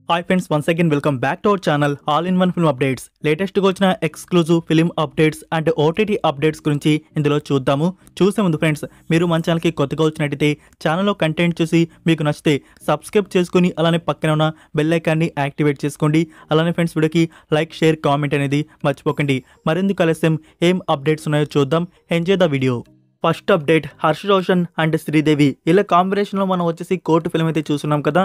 Hi friends, once again welcome back to our channel all in one film updates. లేటెస్ట్గా వచ్చిన exclusive film updates and OTT updates గురించి ఇందులో చూద్దాము. చూసే ముందు ఫ్రెండ్స్, మీరు మన ఛానల్కి కొత్తగా వచ్చినట్టయితే ఛానల్లో కంటెంట్ చూసి మీకు నచ్చితే సబ్స్క్రైబ్ చేసుకుని అలానే పక్కన ఉన్న బెల్ ఐకాన్ని యాక్టివేట్ చేసుకోండి. అలానే ఫ్రెండ్స్, వీడియోకి లైక్, షేర్, కామెంట్ అనేది మర్చిపోకండి. మరెందుకు ఆలస్యం, ఏం అప్డేట్స్ ఉన్నాయో చూద్దాం. Enjoy the video. First update, Harsh Roshan and Sridevi ఇలా కాంబినేషన్లో మనం వచ్చేసి కోర్టు ఫిల్మ్ అయితే చూస్తున్నాం కదా.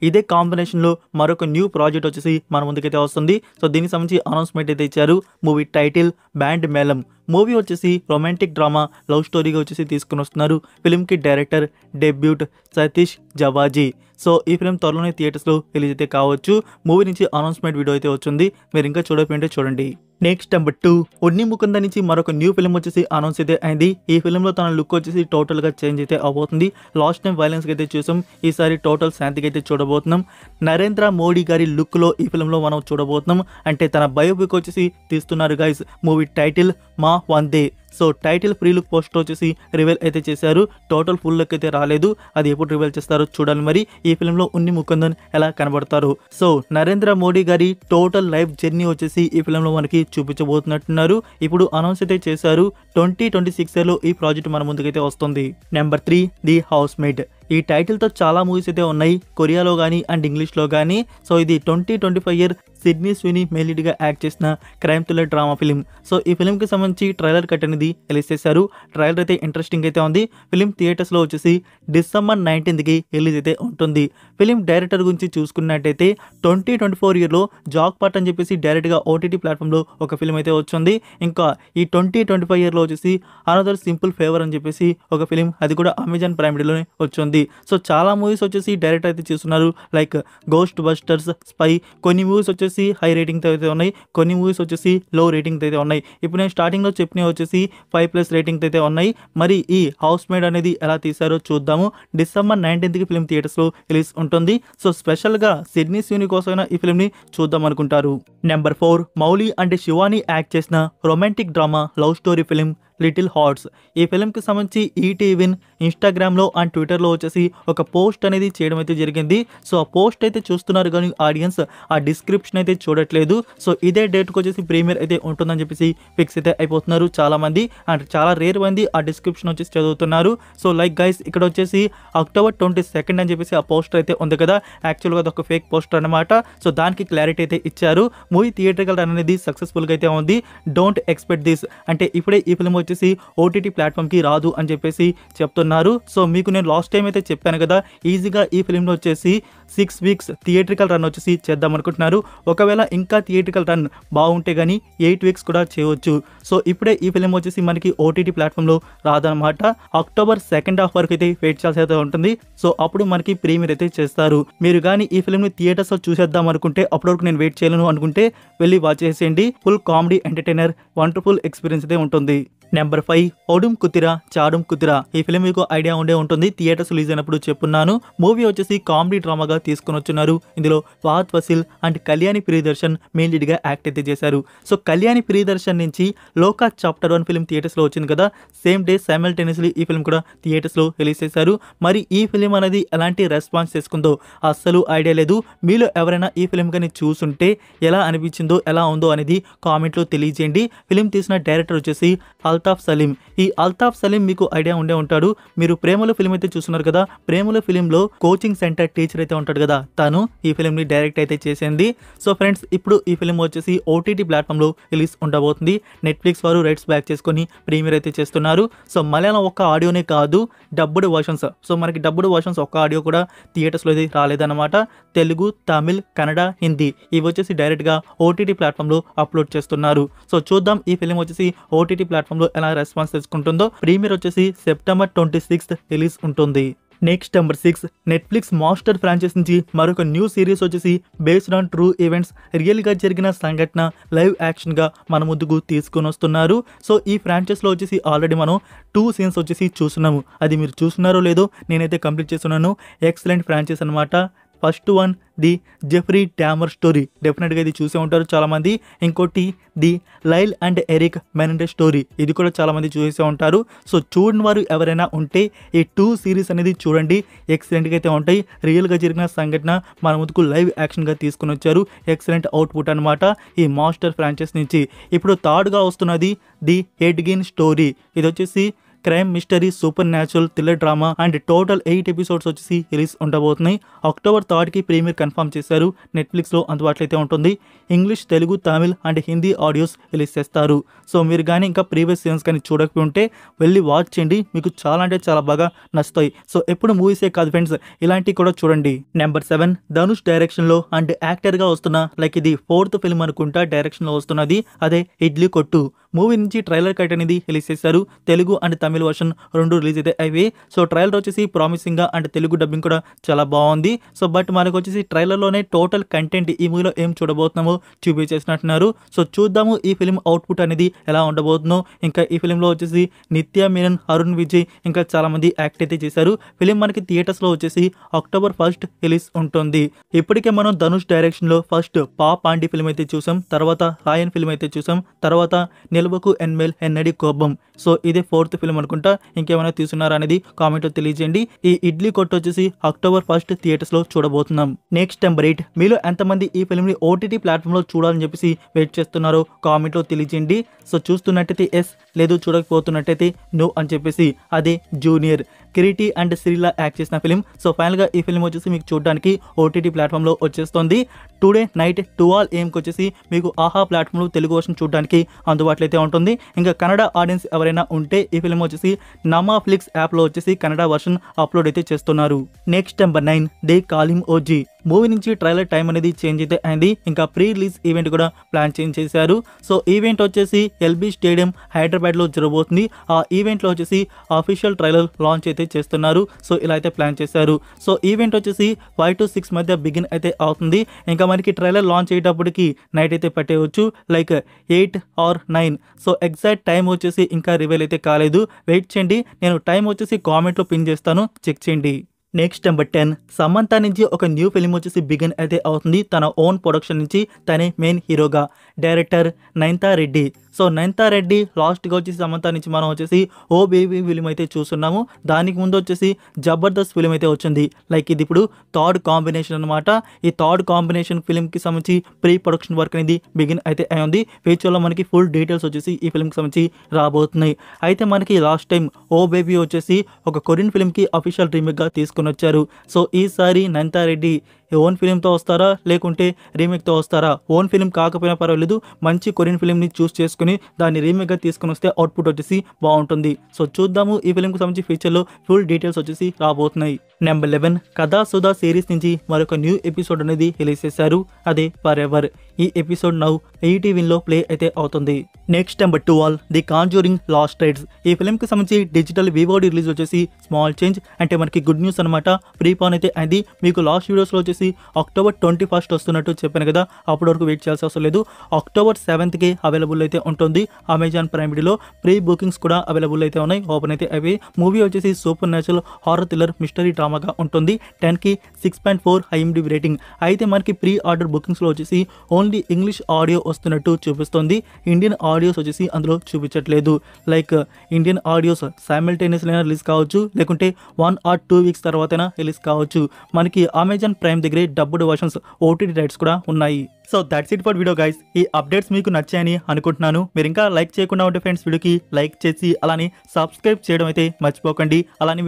ఇదే కాంబినేషన్లో మరొక న్యూ ప్రాజెక్ట్ వచ్చేసి మన ముందుకైతే వస్తుంది. సో దీనికి సంబంధించి అనౌన్స్మెంట్ అయితే ఇచ్చారు. Movie title Band Melam. Movie వచ్చేసి రొమాంటిక్ డ్రామా లవ్ స్టోరీగా వచ్చేసి తీసుకుని వస్తున్నారు. ఫిల్మ్కి director debut Satish Javaji. So ఈ ఫిల్మ్ త్వరలోనే థియేటర్స్లో రిలీజ్ అయితే కావచ్చు. మూవీ నుంచి అనౌన్స్మెంట్ వీడియో అయితే వచ్చింది. మీరు ఇంకా చూడకపోయింటే చూడండి. నెక్స్ట్ నెంబర్ 2, ఉన్ని ముకుంద నుంచి మరొక న్యూ ఫిల్మ్ వచ్చేసి అనౌన్స్ అయితే అయింది. ఈ ఫిల్మ్లో తన లుక్ వచ్చేసి టోటల్గా చేంజ్ అయితే అవబోతుంది. లాస్ట్ టైం వైలెన్స్కి అయితే చూసాం, ఈసారి టోటల్ శాంతికి అయితే చూడబోతున్నాం. నరేంద్ర మోడీ గారి లుక్లో ఈ ఫిల్మ్లో మనం చూడబోతున్నాం. అంటే తన బయోపిక్ వచ్చేసి తీస్తున్నారు guys. Movie title Maa Vande. So title pre look poster వచ్చేసి రివీల్ అయితే చేశారు. టోటల్ ఫుల్ లుక్ అయితే రాలేదు, అది ఎప్పుడు రివీల్ చేస్తారో చూడాలి. మరి ఈ ఫిల్మ్లో ఉన్ని ముకుందన్ ఎలా కనబడతారు. సో నరేంద్ర మోడీ గారి టోటల్ లైఫ్ జర్నీ వచ్చేసి ఈ ఫిల్మ్లో మనకి చూపించబోతున్నట్టున్నారు. ఇప్పుడు అనౌన్స్ అయితే చేశారు. 2026లో ఈ ప్రాజెక్ట్ మన ముందుకైతే వస్తుంది. Number 3, the housemate. ఈ టైటిల్తో చాలా మూవీస్ అయితే ఉన్నాయి, కొరియాలో కానీ అండ్ ఇంగ్లీష్లో కానీ. సో ఇది 2025 ఇయర్ సిడ్నీ స్వినీ మెయిన్ లీడ్గా యాక్ట్ చేసిన crime thriller drama film. So ఈ ఫిల్మ్కి సంబంధించి ట్రైలర్ కట్ అనేది రిలీజ్ చేశారు. ట్రైలర్ అయితే ఇంట్రెస్టింగ్ అయితే ఉంది. ఫిలిం థియేటర్స్లో వచ్చేసి December 19కి రిలీజ్ అయితే ఉంటుంది. ఫిలిం డైరెక్టర్ గురించి చూసుకున్నట్టయితే 2024 ఇయర్లో జాక్ పాట్ అని చెప్పేసి డైరెక్ట్గా ఓటీటీ ప్లాట్ఫామ్లో ఒక ఫిలిం అయితే వచ్చింది. ఇంకా ఈ 2025 ఇయర్లో వచ్చేసి అనదర్ సింపుల్ ఫేవర్ అని చెప్పేసి ఒక ఫిలిం, అది కూడా అమెజాన్ ప్రైమ్ వీడియోలోనే వచ్చింది. సో చాలా మూవీస్ వచ్చేసి డైరెక్ట్ అయితే చేస్తున్నారు. Like ghost busters, spy. కొన్ని మూవీస్ వచ్చేసి హై రేటింగ్ అయితే ఉన్నాయి, కొన్ని మూవీస్ వచ్చేసి లో రేటింగ్ అయితే ఉన్నాయి. ఇప్పుడు నేను స్టార్టింగ్లో చెప్పినవి వచ్చేసి 5+ రేటింగ్ అయితే ఉన్నాయి. మరి ఈ హౌస్ మేడ్ అనేది ఎలా తీశారో చూద్దాము. December 19కి ఫిల్మ్ థియేటర్స్లో రిలీజ్ ఉంటుంది. సో స్పెషల్గా సిడ్నీ స్వినీ కోసమైనా ఈ ఫిల్మ్ని చూద్దాం అనుకుంటారు. Number 4, Mouli and Shivani act చేసిన romantic drama love story film little hearts. ఈ ఫిల్మ్కి సంబంధించి ఈటీవీన్ ఇన్స్టాగ్రామ్లో అండ్ ట్విట్టర్లో వచ్చేసి ఒక పోస్ట్ అనేది చేయడం అయితే జరిగింది. సో ఆ పోస్ట్ అయితే చూస్తున్నారు కానీ ఆడియన్స్ ఆ డిస్క్రిప్షన్ అయితే చూడట్లేదు. సో ఇదే డేట్కి వచ్చేసి ప్రీమియర్ అయితే ఉంటుందని చెప్పేసి ఫిక్స్ అయితే అయిపోతున్నారు చాలామంది. అండ్ చాలా రేర్ మంది ఆ డిస్క్రిప్షన్ వచ్చేసి చదువుతున్నారు. సో లైక్ గైస్, ఇక్కడ వచ్చేసి October 22 అని చెప్పేసి ఆ పోస్టర్ అయితే ఉంది కదా. యాక్చువల్గా అది ఒక ఫేక్ పోస్టర్ అనమాట. సో దానికి క్లారిటీ అయితే ఇచ్చారు. మూవీ థియేటర్కల్ రన్ అనేది సక్సెస్ఫుల్గా అయితే ఉంది. డోంట్ ఎక్స్పెక్ట్ దిస్, అంటే ఇప్పుడే ఈ ఫిల్మ్ వచ్చేసి ఓటీటీ ప్లాట్ఫామ్కి రాదు అని చెప్పేసి చెప్తున్నారు. సో మీకు నేను లాస్ట్ టైం అయితే చెప్పాను కదా, ఈజీగా ఈ ఫిల్మ్లో వచ్చేసి 6 వీక్స్ థియేట్రికల్ రన్ వచ్చేసి చేద్దాం అనుకుంటున్నారు. ఒకవేళ ఇంకా థియేట్రికల్ రన్ బాగుంటే కానీ 8 వీక్స్ కూడా చేయవచ్చు. సో ఇప్పుడే ఈ ఫిల్మ్ వచ్చేసి మనకి ఓటీటీ ప్లాట్ఫామ్లో రాదనమాట. October 2 వరకు అయితే వెయిట్ చేయాల్సి అయితే ఉంటుంది. సో అప్పుడు మనకి ప్రీమియర్ అయితే చేస్తారు. మీరు కానీ ఈ ఫిల్మ్ని థియేటర్స్లో చూసేద్దాం అనుకుంటే, అప్పటి వరకు నేను వెయిట్ చేయలేను అనుకుంటే వెళ్ళి వాచ్ చేసేయండి. Full comedy entertainer, wonderful experience అయితే ఉంటుంది. నెంబర్ 5, ఓడుమ్ కుతిరా చాడుమ్ కుతిరా. ఈ ఫిల్మ్ మీకు ఐడియా ఉండే ఉంటుంది, థియేటర్స్ రిలీజ్ అయినప్పుడు చెప్పున్నాను. మూవీ వచ్చేసి కామెడీ డ్రామాగా తీసుకుని వచ్చున్నారు. ఇందులో ఫహద్ ఫసిల్ అండ్ కళ్యాణి ప్రియదర్శన్ మెయిన్ లీడ్గా యాక్ట్ అయితే చేశారు. సో కళ్యాణి ప్రియదర్శన్ నుంచి లోకా చాప్టర్ 1 ఫిల్మ్ థియేటర్స్లో వచ్చింది కదా, సేమ్ డే సైమల్టేనియస్లీ ఈ ఫిల్మ్ కూడా థియేటర్స్లో రిలీజ్ చేశారు. మరి ఈ ఫిల్మ్ అనేది ఎలాంటి రెస్పాన్స్ చేసుకుందో అస్సలు ఐడియా లేదు. మీలో ఎవరైనా ఈ ఫిల్మ్ కానీ చూసుంటే ఎలా అనిపించిందో, ఎలా ఉందో అనేది కామెంట్లో తెలియజేయండి. ఫిల్మ్ తీసిన డైరెక్టర్ వచ్చేసి అల్తాఫ్ సలీం. ఈ అల్తాఫ్ సలీం మీకు ఐడియా ఉండే ఉంటాడు. మీరు ప్రేమలో ఫిల్మ్ అయితే చూస్తున్నారు కదా, ప్రేమలో ఫిల్మ్లో కోచింగ్ సెంటర్ టీచర్ అయితే ఉంటాడు కదా, తను ఈ ఫిల్మ్ని డైరెక్ట్ అయితే చేసింది. సో ఫ్రెండ్స్, ఇప్పుడు ఈ ఫిల్మ్ వచ్చేసి ఓటీటీ ప్లాట్ఫామ్లో రిలీజ్ ఉండబోతుంది. నెట్ఫ్లిక్స్ వారు రైట్స్ బ్యాక్ చేసుకొని ప్రీమియర్ అయితే చేస్తున్నారు. సో మలయాళం ఒక్క ఆడియోనే కాదు, డబ్బుడ్ వర్షన్స్. సో మనకి డబ్బుడ్ వర్షన్స్ ఒక్క ఆడియో కూడా థియేటర్స్లో అయితే రాలేదన్నమాట. తెలుగు, తమిళ్, కన్నడ, హిందీ ఇవి వచ్చేసి డైరెక్ట్గా ఓటీటీ ప్లాట్ఫామ్లో అప్లోడ్ చేస్తున్నారు. సో చూద్దాం ఈ ఫిల్మ్ వచ్చేసి ఓటీటీ ప్లాట్ఫామ్లో ఎలా రెస్పాన్స్ తీసుకుంటుందో. ప్రీమియర్ వచ్చేసి September 26 రిలీజ్ ఉంటుంది. Next number 6, Netflix master franchise నుంచి మరొక న్యూ సిరీస్ వచ్చేసి బేస్డ్ ఆన్ ట్రూ ఈవెంట్స్, రియల్గా జరిగిన సంఘటన లైవ్ యాక్షన్గా మన ముందుకు తీసుకొని వస్తున్నారు. సో ఈ ఫ్రాంచైజ్లో వచ్చేసి ఆల్రెడీ మనం 2 సీన్స్ వచ్చేసి చూస్తున్నాము. అది మీరు చూస్తున్నారో లేదో, నేనైతే కంప్లీట్ చేస్తున్నాను. ఎక్సలెంట్ ఫ్రాంచైజ్ అనమాట. First one the Jeffrey Dahmer story, డెఫినెట్గా ఇది చూసే ఉంటారు చాలామంది. ఇంకోటి the Lyle and Erik Menendez story, ఇది కూడా చాలామంది చూసే ఉంటారు. సో చూడని వారు ఎవరైనా ఉంటే ఈ 2 సిరీస్ అనేది చూడండి, ఎక్సలెంట్గా అయితే ఉంటాయి. రియల్గా జరిగిన సంఘటన మన ముందుకు లైవ్ యాక్షన్గా తీసుకుని వచ్చారు. ఎక్సలెంట్ అవుట్పుట్ అనమాట ఈ మాస్టర్ ఫ్రాంచైజ్ నుంచి. ఇప్పుడు థర్డ్గా వస్తున్నది ది హెడ్గిన్ స్టోరీ. ఇది వచ్చేసి crime mystery super natural thriller drama and total 8 episodes వచ్చేసి రిలీజ్ ఉండబోతున్నాయి. అక్టోబర్ 3కి ప్రీమియర్ కన్ఫర్మ్ చేశారు. నెట్ఫ్లిక్స్లో అందుబాటులో అయితే ఉంటుంది. English, Telugu, Tamil and Hindi audios release చేస్తారు. సో మీరు కానీ ఇంకా ప్రీవియస్ సీజన్స్ కానీ చూడకపోతే వెళ్ళి వాచ్ చేయండి, మీకు చాలా అంటే చాలా బాగా నచ్చుతాయి. సో ఎప్పుడు మూవీసే కాదు ఫ్రెండ్స్, ఇలాంటివి కూడా చూడండి. నెంబర్ 7 ధనుష్ డైరెక్షన్లో అండ్ యాక్టర్గా వస్తున్న లైక్ ఇది 4th ఫిల్మ్ అనుకుంటా డైరెక్షన్లో వస్తున్నది, అదే ఇడ్లీ కొట్టు. మూవీ నుంచి ట్రైలర్ కట్ అనేది రిలీజ్ చేశారు. Telugu and Tamil version 2 release అయితే అవి. సో ట్రైలర్ వచ్చేసి ప్రామిసింగ్గా అండ్ తెలుగు డబ్బింగ్ కూడా చాలా బాగుంది. సో బట్ మనకు వచ్చేసి ట్రైలర్లోనే టోటల్ కంటెంట్ ఈ మూవీలో ఏం చూడబోతున్నామో చూపించేసినట్టున్నారు. సో చూద్దాము ఈ ఫిల్మ్ అవుట్పుట్ అనేది ఎలా ఉండబోతుందో. ఇంకా ఈ ఫిల్మ్లో వచ్చేసి నిత్య మీనన్, అరుణ్ విజయ్ ఇంకా చాలా మంది యాక్ట్ అయితే చేశారు. ఫిలిం మనకి థియేటర్స్లో వచ్చేసి అక్టోబర్ 1 రిలీజ్ ఉంటుంది. ఇప్పటికే మనం ధనుష్ డైరెక్షన్లో ఫస్ట్ పా పాండి ఫిల్మ్ అయితే చూసాం, తర్వాత రాయన్ ఫిల్మ్ అయితే చూసాం, తర్వాత నిలవకు ఎన్మెల్ ఎన్నడి కోపం. సో ఇదే 4th ఫిల్మ్ అనుకుంటా. ఇంకేమైనా తీసుకున్నారా అనేది కామెంట్లో తెలియజేయండి. ఈ ఇడ్లీ కొట్టు వచ్చేసి అక్టోబర్ 1 థియేటర్స్లో చూడబోతున్నాం. నెక్స్ట్ నెంబర్ 8, మీలో ఎంతమంది ఈ ఫిల్మ్ని ఓటీటీ ప్లాట్ఫామ్లో చూడాలని చెప్పేసి వెయిట్ చేస్తున్నారో కామెంట్లో తెలియజేయండి. సో చూస్తున్నట్టయితే ఎస్, లేదు చూడకపోతున్నట్టయితే నో అని చెప్పేసి. అదే junior, Kireeti and Sreela act చేసిన ఫిలిం. సో ఫైనల్గా ఈ ఫిల్మ్ వచ్చేసి మీకు చూడడానికి ఓటీటీ ప్లాట్ఫామ్లో వచ్చేస్తుంది. టుడే నైట్ 12 AM వచ్చేసి మీకు ఆహా ప్లాట్ఫామ్లో తెలుగు వర్షన్ చూడడానికి అందుబాటులో అయితే ఉంటుంది. ఇంకా కన్నడ ఆడియన్స్ ఎవరైనా ఉంటే ఈ ఫిల్మ్ వచ్చేసి నమాఫ్లిక్స్ యాప్లో వచ్చేసి కన్నడ వర్షన్ అప్లోడ్ అయితే చేస్తున్నారు. Next number 9 they calling OG. Movie నుంచి ట్రైలర్ టైం అనేది చేంజ్ అయితే అయింది. ఇంకా ప్రీ రిలీజ్ ఈవెంట్ కూడా ప్లాన్ చేశారు. సో ఈవెంట్ వచ్చేసి ఎల్బీ స్టేడియం హైదరాబాద్లో జరగబోతుంది. ఆ ఈవెంట్లో వచ్చేసి అఫీషియల్ ట్రైలర్ లాంచ్ అయితే చేస్తున్నారు. సో ఇలా అయితే ప్లాన్ చేశారు. సో ఈవెంట్ వచ్చేసి 5 to 6 మధ్య బిగిన్ అయితే అవుతుంది. ఇంకా మనకి ట్రైలర్ లాంచ్ అయ్యేటప్పటికి నైట్ అయితే పట్టేయచ్చు, like 8 or 9. So exact time వచ్చేసి ఇంకా రివీల్ అయితే కాలేదు, వెయిట్ చేయండి. నేను టైం వచ్చేసి కామెంట్లో పిన్ చేస్తాను, చెక్ చేయండి. నెక్స్ట్ నెంబర్ 10 సమంత నుంచి ఒక న్యూ ఫిలిం వచ్చేసి బిగిన్ అయితే అవుతుంది. తన ఓన్ ప్రొడక్షన్ నుంచి తనే మెయిన్ హీరోగా. డైరెక్టర్ నయనతార రెడ్డి. సో నయనతార రెడ్డి లాస్ట్గా వచ్చేసి సమంత నుంచి మనం వచ్చేసి ఓ బేబీ ఫిలిం అయితే చూస్తున్నాము. దానికి ముందు వచ్చేసి జబర్దస్త్ ఫిలిం అయితే వచ్చింది. లైక్ ఇది ఇప్పుడు థర్డ్ కాంబినేషన్ అనమాట. ఈ థర్డ్ కాంబినేషన్ ఫిలింకి సంబంధించి ప్రీ ప్రొడక్షన్ వర్క్ అనేది బిగిన్ అయితే అయింది. ఫ్యూచర్లో మనకి ఫుల్ డీటెయిల్స్ వచ్చేసి ఈ ఫిలింకి సంబంధించి రాబోతున్నాయి. అయితే మనకి లాస్ట్ టైం ఓ బేబీ వచ్చేసి ఒక కొరియన్ ఫిలింకి అఫీషియల్ రీమేక్గా తీసుకుని వచ్చారు. సో ఈసారి నయనతార రెడ్డి ఓన్ ఫిలింతో వస్తారా లేకుంటే రీమేక్తో వస్తారా? ఓన్ ఫిలిం కాకపోయినా పర్వాలేదు, మంచి కొరియన్ ఫిలింని చూస్ చేసుకుని దాన్ని రీమేక్గా తీసుకుని వస్తే అవుట్పుట్ వచ్చేసి బాగుంటుంది. సో చూద్దాము ఈ ఫిలింకి సంబంధించి ఫ్యూచర్లో ఫుల్ డీటెయిల్స్ వచ్చేసి రాబోతున్నాయి. నెంబర్ 11 కథా సుధా సిరీస్ నుంచి మరొక న్యూ ఎపిసోడ్ అనేది రిలీజ్ చేశారు, అదే ఫర్ ఎవర్. ఈ ఎపిసోడ్ నౌ ఈటీవీలో ప్లే అయితే అవుతుంది. Next number 12 the Conjuring last rides. ఈ ఫిలింకి సంబంధించి డిజిటల్ వివోడి రిలీజ్ వచ్చేసి స్మాల్ చేంజ్, అంటే మనకి గుడ్ న్యూస్ అనమాట. ప్రీపాన్ అయితే అయింది. మీకు లాస్ట్ వీడియోస్లో వచ్చేసి అక్టోబర్ 21 వస్తున్నట్టు చెప్పాను కదా, అప్పటి వరకు వెయిట్ చేయాల్సిన అవసరం లేదు. అక్టోబర్ 7కి అవైలబుల్ అయితే ఉంటుంది. అమెజాన్ ప్రైమ్ వీడియోలో ప్రీ బుకింగ్స్ కూడా అవైలబుల్ అయితే ఉన్నాయి, ఓపెన్ అయితే అవి. మూవీ వచ్చేసి super natural horror thriller mystery డ్రామాగా ఉంటుంది. 10కి 6.4 IMDb రేటింగ్. అయితే మనకి ప్రీ ఆర్డర్ బుకింగ్స్లో వచ్చేసి ఓన్లీ ఇంగ్లీష్ ఆడియో వస్తున్నట్టు చూపిస్తుంది. ఇండియన్ ఆడియోస్ వచ్చేసి అందులో చూపించట్లేదు. Like Indian audios simultaneously release కావచ్చు, లేకుంటే 1 or 2 వీక్స్ తర్వాతైనా రిలీజ్ కావచ్చు. మనకి అమెజాన్ ప్రైమ్ దగ్గరే డబ్బుడ్ వర్షన్స్ ఓటీటీ రైట్స్ కూడా ఉన్నాయి. So that's it for video guys. ఈ అప్డేట్స్ మీకు నచ్చాయని అనుకుంటున్నాను. మీరు ఇంకా లైక్ చేయకుండా ఉంటే ఫ్రెండ్స్ వీడియోకి లైక్ చేసి అలానే సబ్స్క్రైబ్ చేయడం అయితే మర్చిపోకండి. అలానే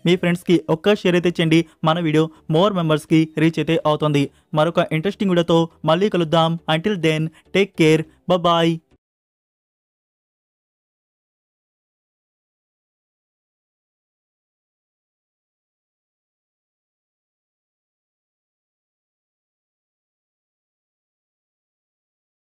మీ ఫ్రెండ్స్కి ఒక్క షేర్ అయితే చేయండి. మన వీడియో మోర్ మెంబర్స్కి రీచ్ అయితే అవుతుంది. మరొక ఇంట్రెస్టింగ్ వీడియోతో మళ్ళీ కలుద్దాం. Until then take care, bye.